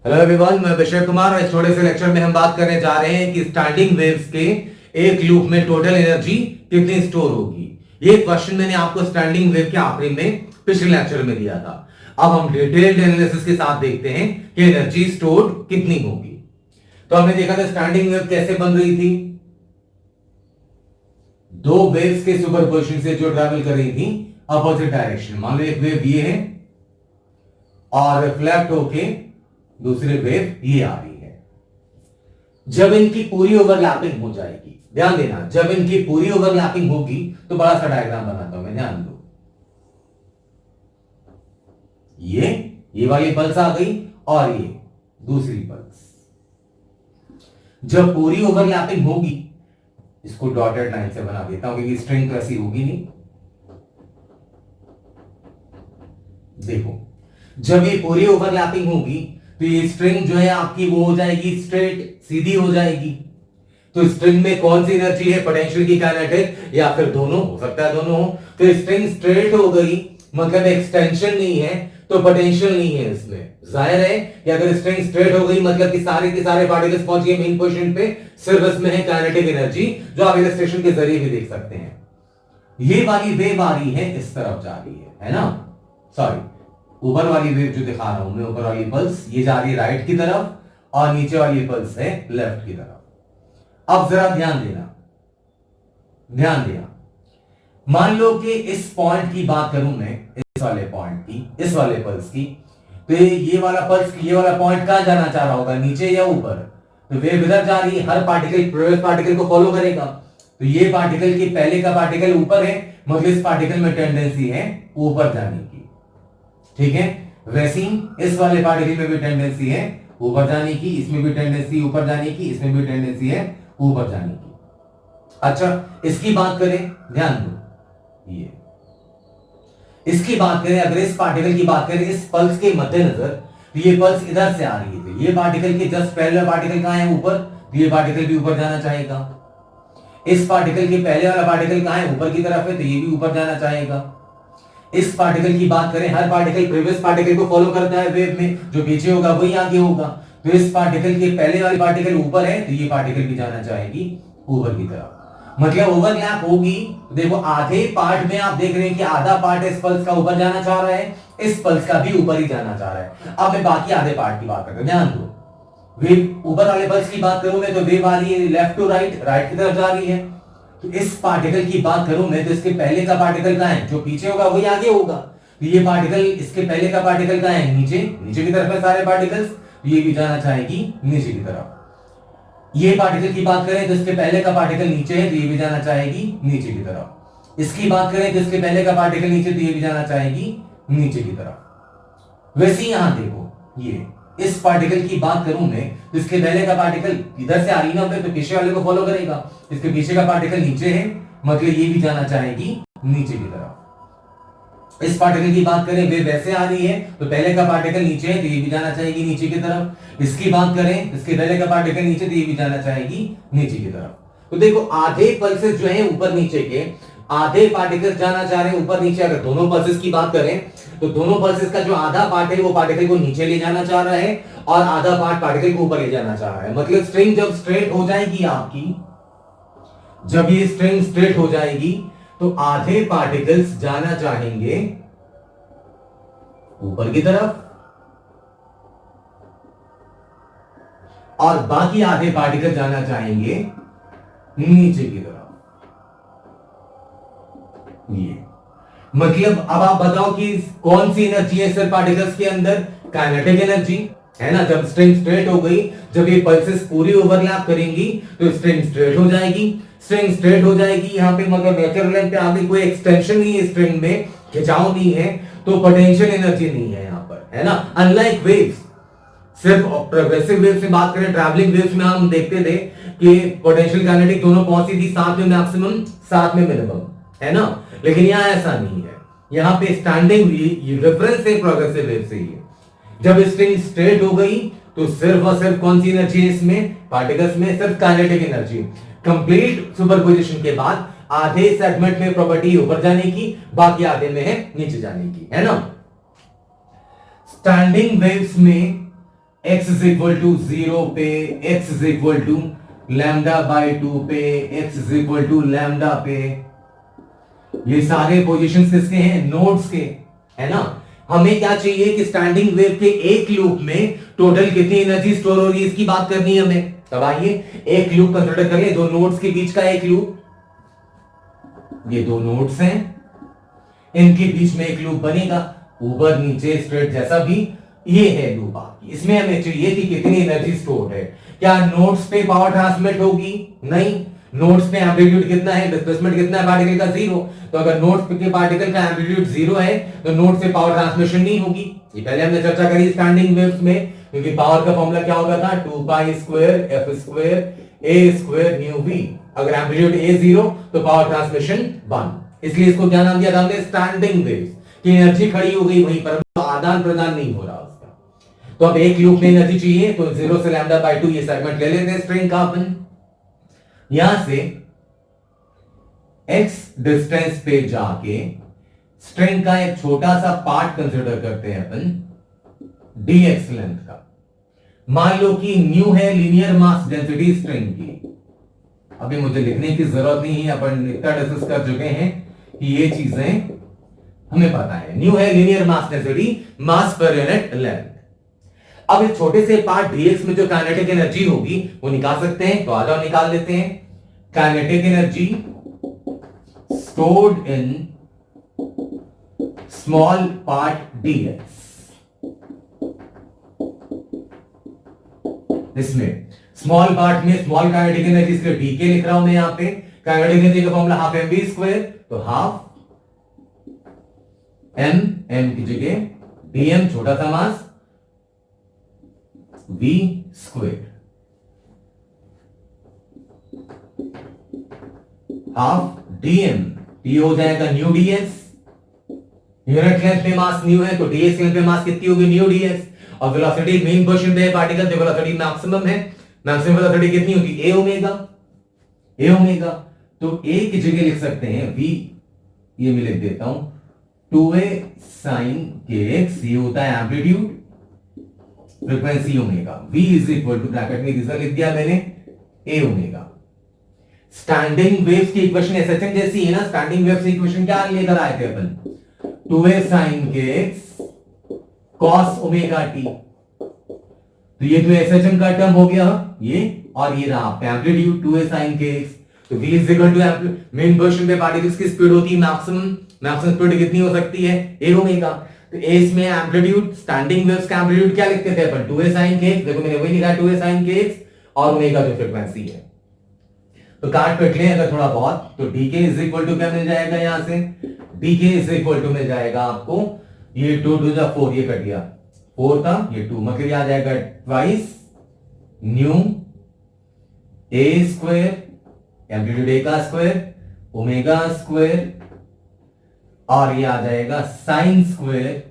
Hello everyone, मैं विजय कुमार और इस छोटे से लेक्चर में हम बात करने जा रहे हैं कि स्टैंडिंग वेव्स के एक लूप में टोटल एनर्जी कितनी स्टोर होगी। ये क्वेश्चन मैंने आपको स्टैंडिंग वेव के आखिरी में पिछले लेक्चर में दिया था। अब हम डिटेल्ड एनालिसिस के साथ देखते हैं कि एनर्जी स्टोर कितनी होगी। तो हमने देखा था स्टैंडिंग वेव कैसे बन रही थी। दो वेव्स के सुपरपोजिशन से जो ट्रैवल कर रही थी अपोजिट डायरेक्शन। मान लो एक वेव ये है और रिफ्लेक्ट होके दूसरी वेव ये आ रही है। जब इनकी पूरी ओवरलैपिंग हो जाएगी, ध्यान देना, जब इनकी पूरी ओवरलैपिंग होगी तो बड़ा सा डायग्राम बनाता हूं मैं, ध्यान दो। ये वाली पल्स आ गई और ये दूसरी पल्स। जब पूरी ओवरलैपिंग होगी, इसको डॉटेड लाइन से बना देता हूं क्योंकि स्ट्रिंग तो ऐसी होगी नहीं। देखो, जब ये पूरी ओवरलैपिंग होगी तो ये स्ट्रिंग जो है आपकी वो हो जाएगी स्ट्रेट, सीधी हो जाएगी। तो स्ट्रिंग में कौन सी एनर्जी है, पोटेंशियल की काइनेटिक, या फिर दोनों, हो सकता है दोनों हो। तो स्ट्रिंग स्ट्रेट हो गई मतलब एक्सटेंशन नहीं है तो पोटेंशियल नहीं है इसमें। जाहिर है कि अगर स्ट्रिंग स्ट्रेट हो गई मतलब कि सारे के सारे पार्टिकल्स पहुंच गए मेन पोजीशन पे, सिर्फ इसमें है काइनेटिक एनर्जी, जो आप इलस्ट्रेशन के जरिए भी देख सकते हैं। ये वाली वेव आ रही है, इस तरफ जा रही है ना, सॉरी, ऊपर वाली वेव जो दिखा रहा हूं मैं, ऊपर वाली पल्स ये जा रही है राइट की तरफ और नीचे वाली पल्स है लेफ्ट की तरफ। अब जरा ध्यान देना, ध्यान देना। मान लो कि इस पॉइंट की बात करूं मैं, इस वाले पॉइंट की, इस वाले पल्स की, तो ये वाला पल्स, ये वाला पॉइंट कहां जाना चाह रहा होगा, नीचे या ऊपर। तो वेव इधर जा रही है, हर पार्टिकल प्रीवियस पार्टिकल को फॉलो करेगा। तो ये पार्टिकल के पहले का पार्टिकल ऊपर है मतलब इस पार्टिकल में टेंडेंसी है ऊपर जाने की, ठीक है। वैसे ही इस वाले पार्टिकल में भी टेंडेंसी है ऊपर जाने की, इसमें भी टेंडेंसी ऊपर जाने की, इसमें भी टेंडेंसी है ऊपर जाने की। अच्छा, इसकी बात करें, ध्यान दो, ये इसकी बात करें, अगर इस पार्टिकल की बात करें, इस पल्स के मद्देनजर, तो ये पल्स इधर से आ रही है, ये पार्टिकल के जस्ट पहले पार्टिकल कहां है, ऊपर, तो ये पार्टिकल भी ऊपर जाना चाहेगा। इस पार्टिकल के पहले वाला पार्टिकल कहां है, ऊपर की तरफ है, तो ये भी ऊपर जाना चाहेगा। इस पार्टिकल की बात करें, हर पार्टिकल प्रीवियस पार्टिकल को फॉलो करता है वेव में, जो पीछे होगा वही आगे होगा। तो इस पार्टिकल के पहले वाली पार्टिकल ऊपर है तो ये पार्टिकल भी जाना चाहेगी ऊपर की तरफ, मतलब ओवरलैप होगी। देखो, आधे पार्ट में आप देख रहे हैं कि आधा पार्ट इस पल्स का ऊपर जाना चाह रहा है, इस पल्स का भी ऊपर ही जाना चाह रहा है। अब मैं बाकी आधे पार्ट की बात करता हूं, ध्यान दो। वेव ऊपर वाले पल्स की बात करूं मैं तो वेव आ रही है लेफ्ट टू राइट, राइट की तरफ जा रही है। तो इस पार्टिकल की बात करूं मैं तो इसके पहले का पार्टिकल कहां है, जो पीछे होगा वही आगे होगा। तो ये पार्टिकल, इसके पहले का पार्टिकल कहां है, नीचे, नीचे की तरफ है सारे पार्टिकल्स, तो ये भी जाना चाहेगी नीचे की तरफ। ये पार्टिकल की बात करें तो इसके पहले का पार्टिकल नीचे है तो ये भी जाना चाहेगी नीचे की तरफ। इसकी बात करें तो इसके पहले का पार्टिकल नीचे, तो ये भी जाना चाहेगी नीचे की तरफ। वैसे ही यहां देखो, ये इस पार्टिकल की बात करूं मैं तो इसके पहले का पार्टिकल इधर से आ रही ना, तो पीछे वाले को फॉलो करेगा। इसके पीछे का पार्टिकल नीचे है मतलब ये भी जाना चाहेगी नीचे की तरफ। इस पार्टिकल की बात करें, वे वैसे आ रही है तो पहले का पार्टिकल नीचे है तो ये भी जाना चाहेगी नीचे की तरफ। इसकी बात करें, इसके पहले का पार्टिकल नीचे तो ये भी जाना चाहेगी नीचे की तरफ। तो देखो, आधे पल्सेस जो है ऊपर नीचे के, आधे पार्टिकल जाना चाह रहे हैं ऊपर नीचे। अगर दोनों पल्सेस की बात करें तो दोनों पल्सेस का जो आधा पार्ट है वो पार्टिकल को नीचे ले जाना चाह रहा है और आधा पार्ट पार्टिकल को ऊपर ले जाना चाह रहा है। मतलब स्ट्रिंग जब स्ट्रेट हो जाएगी आपकी, जब ये स्ट्रिंग स्ट्रेट हो जाएगी तो आधे पार्टिकल्स जाना चाहेंगे ऊपर की तरफ और बाकी आधे पार्टिकल जाना चाहेंगे नीचे की तरफ। ये मतलब अब आप बताओ कि कौन सी एनर्जी है सर पार्टिकल्स के अंदर, काइनेटिक एनर्जी है ना। जब स्ट्रिंग स्ट्रेट हो गई, जब ये पल्सेस पूरी ओवरलैप करेंगी तो स्ट्रिंग स्ट्रेट हो जाएगी। स्ट्रिंग स्ट्रेट हो जाएगी, यहां पे मतलब नेचुरल लेंथ पे आगे कोई एक्सटेंशन नहीं है, स्ट्रिंग में खिंचाव नहीं है, तो पोटेंशियल एनर्जी नहीं है यहां पर, है ना। अनलाइक वेव्स, सिर्फ प्रोग्रेसिव वेव से बात करें, ट्रैवलिंग वेव्स में हम देखते थे कि पोटेंशियल काइनेटिक दोनों पहुंचती थी, साथ में मैक्सिमम, साथ में मिनिमम, है ना। लेकिन यहां ऐसा नहीं है, यहां पे स्टैंडिंग रेफरेंस है प्रोग्रेसिव वेव से ही है। जब स्ट्रिंग स्ट्रेट हो गई तो सिर्फ और सिर्फ कौन सी एनर्जी है इसमें, पार्टिकल्स में, सिर्फ काइनेटिक एनर्जी। कंप्लीट सुपरपोजिशन के बाद आधे सेगमेंट में प्रॉपर्टी ऊपर जाने की, बाकी आधे में है नीचे जाने की, है ना। स्टैंडिंग वेव्स में x इज इक्वल टू 0 पे, x is equal to lambda by 2 पे, x is equal to lambda पे। ये सारे पोजीशंस किसके हैं? नोड्स के, है ना। हमें क्या चाहिए कि स्टैंडिंग वेव के एक लूप में टोटल कितनी एनर्जी स्टोर हो रही है, इसकी बात करनी है हमें। तब आइए एक लूप कंसीडर कर ले, दो नोड्स के बीच का एक लूप। ये दो नोड्स हैं, इनके बीच में एक लूप बनेगा, ऊपर नीचे स्ट्रेट जैसा भी। ये है लूप आपकी। इसमें हमें चाहिए कि कितनी एनर्जी स्टोर है। क्या नोड्स पे पावर ट्रांसमिट होगी? नहीं। नोड्स पे एम्पलीट्यूड कितना है, डिस्प्लेसमेंट कितना है पार्टिकल का? 0। तो अगर नोड्स के पार्टिकल का एम्पलीट्यूड 0 है तो नोड से पावर ट्रांसमिशन नहीं होगी। ये पहले हमने चर्चा करी स्टैंडिंग वेव्स में, क्योंकि पावर का फॉर्मूला क्या होगा था? 2 pi square f square a square nu v. अगर एम्पलीट्यूड ए 0 तो पावर ट्रांसमिशन 1। इसलिए इसको क्या नाम दिया था हमने? Standing waves. की एनर्जी खड़ी हो गई वहीं पर, आदान प्रदान नहीं हो रहा उसका। तो अब एक लूप में एनर्जी चाहिए, तो 0 से लैम्डा बाई 2 ये सेगमेंट ले लेते हैं स्ट्रिंग का अपन। यहां से x डिस्टेंस पे जाके स्ट्रिंग का एक छोटा सा पार्ट कंसीडर करते हैं अपन, dx लेंथ का। मान लो कि न्यू है लीनियर मास डेंसिटी स्ट्रिंग की। अभी मुझे लिखने की जरूरत नहीं है, अपन इतना डिस्कस कर चुके हैं कि ये चीजें हमें पता है। न्यू है लीनियर मास डेंसिटी, मास पर यूनिट लेंथ। अब इस छोटे से पार्ट dx में जो काइनेटिक एनर्जी होगी वो निकाल सकते हैं, तो आ जाओ निकाल लेते हैं। Kinetic energy stored in small part dx। इसमें स्मॉल पार्ट में स्मॉल काइनेटिक एनर्जी, इसलिए dk लिख रहा हूं मैं यहां पे। काइनेटिक एनर्जी का फॉर्मूला हाफ mv स्क्वायर, तो हाफ m की जगह dm छोटा सा मास v square, half dm, t हो जाएगा न्यू ds। यूनिट लेंथ पे मास न्यू है, तो ds लेंथ पे मास कितनी होगी? New ds। और वेलोसिटी मेन पोजीशन पे है पार्टिकल, तो वेलोसिटी मैक्सिमम है। मैक्सिमम वेलोसिटी कितनी होगी? a omega. a ओमेगा, तो a की जगह लिख सकते हैं v, ये मैं लिख देता हूं 2a sin kx। ये होता है amplitude, frequency omega. v is equal to bracket में किसका लिख दिया मैंने? a omega. स्टैंडिंग वेव्स की इक्वेशन एसएचएम जैसी है ना। स्टैंडिंग वेव्स की इक्वेशन क्या लेकर आए थे अपन? 2a sin kx cos omega t। तो ये तो एसएचएम का टर्म हो गया ये, और ये रहा आपका एम्पलीट्यूड 2a sin kx। तो v is equal to mean position पे पार्टिकल्स की स्पीड होती है मैक्सिमम स्पीड कितनी हो सकती है? a omega. तो a इसमें एम्पलीट्यूड, स्टैंडिंग वेव्स का एम्पलीट्यूड क्या लिखते थे अपन? 2a sin kx। देखो मैंने वही लिखा है 2a sin kx, और ओमेगा जो फ्रीक्वेंसी है। तो काट पट लें अगर थोड़ा बहुत, तो dk इज इक्वल टू क्या मिल जाएगा? यहां से dk इज इक्वल टू मिल जाएगा आपको, ये 2 2 जा 4, ये कट गया 4 था, ये 2, मतलब आ जाएगा twice nu a square, amplitude a का स्क्वायर, ओमेगा स्क्वायर, और ये आ जाएगा sign square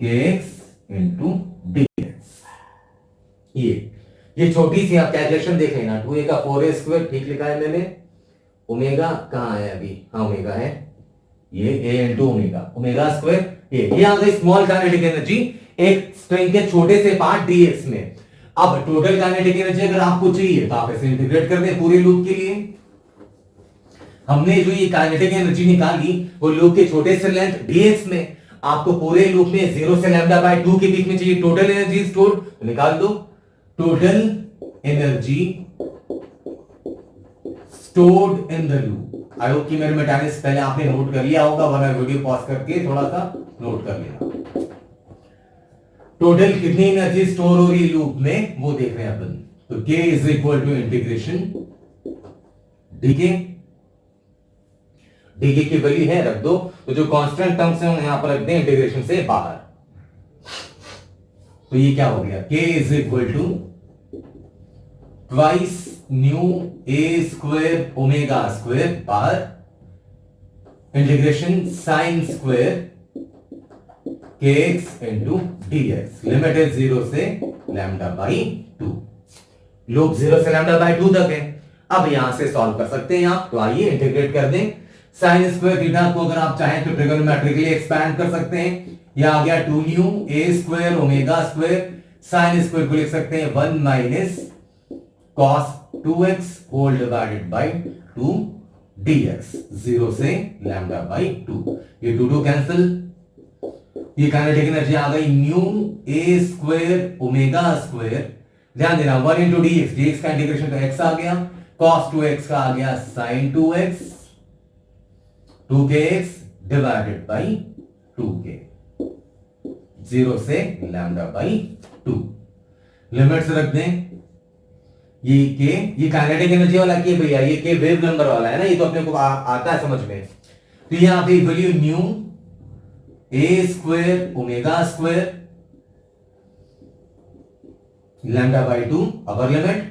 kx into dx। ये छोटी सी आप कैलकुलेशन देख लेना। 2a का 4a स्क्वायर ठीक लिखा है मैंने। ओमेगा कहां है अभी? हाँ ओमेगा है, ये a इंटू ओमेगा स्क्वायर। ये आ गई स्मॉल काइनेटिक एनर्जी एक स्ट्रिंग के छोटे से पार्ट dx में। अब टोटल काइनेटिक एनर्जी अगर आपको चाहिए तो आप ऐसे इंटीग्रेट कर दें पूरे लूप के लिए। हमने जो ये काइनेटिक एनर्जी निकाली वो लूप के छोटे से लेंथ dx में, आपको पूरे लूप में 0 से लैम्डा बाय 2 के बीच में चाहिए टोटल एनर्जी स्टोर, तो निकाल दो। Total energy stored in the loop. I hope कि मेरे मैट्रिक्स पहले आपने नोट कर लिया होगा, वरना वीडियो पॉज करके थोड़ा सा नोट कर लेना। टोटल कितनी एनर्जी स्टोर हो रही लूप में वो देख रहे हैं अपन। तो k is equal to integration dk। dk की वैल्यू है रख दो, तो जो कांस्टेंट टर्म्स हैं यहां पर रख दें इंटीग्रेशन से बाहर। तो ये क्या हो गया? k is equal to twice nu a square omega square बाहर, integration sine square kx into dx। Limit है 0 से लैम्डा बाई 2। लूप 0 से लैम्डा बाई 2 तक है। अब यहां से सॉल्व कर सकते हैं आप, तो आइए इंटीग्रेट कर दें। साइन स्क्वायर थीटा को अगर आप चाहें तो ट्रिगोनोमेट्रिकली एक्सपैंड कर सकते हैं। यह आ गया 2 nu a square omega square, sine square को लिख सकते हैं 1 minus cos 2x whole divided by 2 dx, 0 से लैम्डा बाई 2। ये 2 कैंसिल, ये काइनेटिक एनर्जी आ गई new a square omega square, ध्यान देना 1 इंटू dx, dx का इंटीग्रेशन का x आ गया, cos 2x का आ गया sin 2x, 2kx divided by 2k, 0 से लैम्डा बाई 2। लिमिट्स रख दें, ये के, ये काइनेटिक एनर्जी वाला के भैया, ये के वेव नंबर वाला है ना, ये तो अपने को आता है समझ में। तो यहां पे value nu a square omega square lambda by 2 upper limit,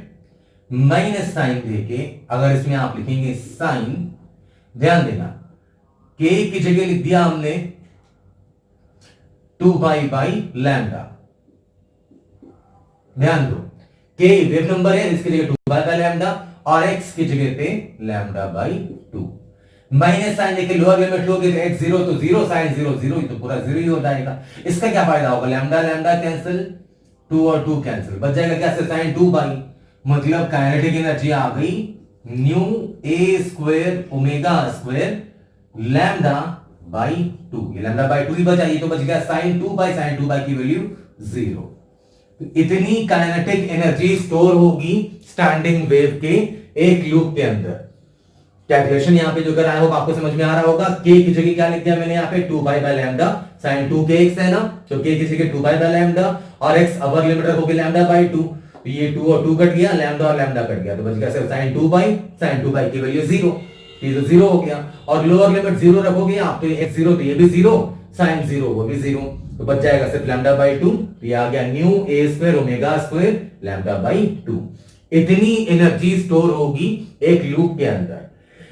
minus sign देके अगर इसमें आप लिखेंगे साइन, ध्यान देना के की जगह लिख दिया हमने 2 पाई बाई लैम्डा, ध्यान दो के वेव नंबर है, इसकी जगह 2 पाई बाई लैम्डा और x की जगह पे लैम्डा बाई 2। माइनस साइन देके लोअर लिमिट लोगे तो x 0 तो 0, साइन 0 0, तो पूरा 0 ही हो जाएगा। इसका क्या फायदा होगा, लैम्डा लैम्डा कैंसिल, 2 और 2 कैंसिल, बच जाएगा क्या, साइन 2 बाई, मतलब काइनेटिक एनर्जी आ गई new a square omega square lambda by 2, ये लैम्डा बाई 2 ही बचा, ये तो बच गया साइन 2 बाई, साइन 2 बाई की वैल्यू 0। इतनी काइनेटिक एनर्जी स्टोर होगी स्टैंडिंग वेव के एक लूप के अंदर। कैलकुलेशन यहां पे जो कराया होगा आपको समझ में आ रहा होगा। के की जगह क्या लिख दिया मैंने यहाँ पे 2 पाई बाय लैम्डा, साइन 2 के x है ना, तो के की जगह 2 पाई बाय लैम्डा और x अपर लिमिट रखोगे लैम्डा बाई 2, तो ये 2 और 2 कट गया, लैम्डा और लैम्डा कट गया, तो बच गया सिर्फ साइन 2 बाई, साइन 2 बाई की वैल्यू 0, ये तो 0 हो गया। और लोअर लिमिट 0 रखोगे आप तो x 0 तो ये भी 0, साइन 0 वो भी 0, तो बच जाएगा सिर्फ लैम्डा बाई 2, तो ये आ गया new a square omega square lambda by 2। इतनी एनर्जी स्टोर होगी एक लूप के अंदर।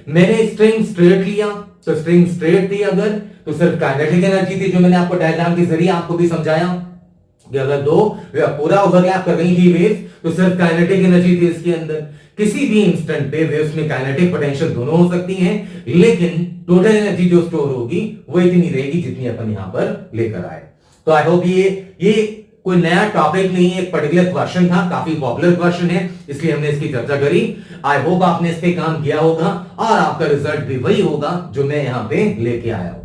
मैंने स्ट्रिंग स्ट्रेट लिया, तो स्ट्रिंग स्ट्रेट थी अगर, तो सिर्फ काइनेटिक एनर्जी थी, जो मैंने आपको डायग्राम के जरिए आपको भी समझाया कि अगर दो पूरा ओवरलैप कर रही थी वेव्स तो सिर्फ काइनेटिक एनर्जी थी इसके अंदर। किसी भी इंस्टेंट पे वेव्स में काइनेटिक पोटेंशियल दोनों हो सकती हैं, लेकिन टोटल एनर्जी जो स्टोर होगी वो इतनी रहेगी जितनी अपन यहां पर लेकर आए। तो आई होप ये कोई नया टॉपिक नहीं है, एक पर्टिकुलर क्वेश्चन था, काफी पॉपुलर क्वेश्चन है, इसलिए हमने इसकी चर्चा करी। आई होप आपने इस पे काम किया होगा और आपका रिजल्ट भी वही होगा जो मैं यहां पे लेके आया हूं।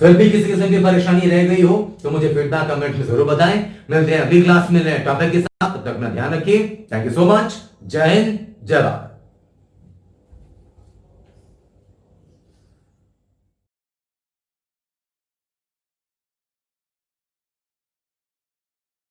फिर भी किसी किस्म की परेशानी रह गई हो तो मुझे फीडबैक कमेंट में जरूर बताएं। मिलते हैं अगली क्लास में नए टॉपिक के साथ, तब तक अपना ध्यान रखिए। Thank you so much. जय हिंद, जय भारत।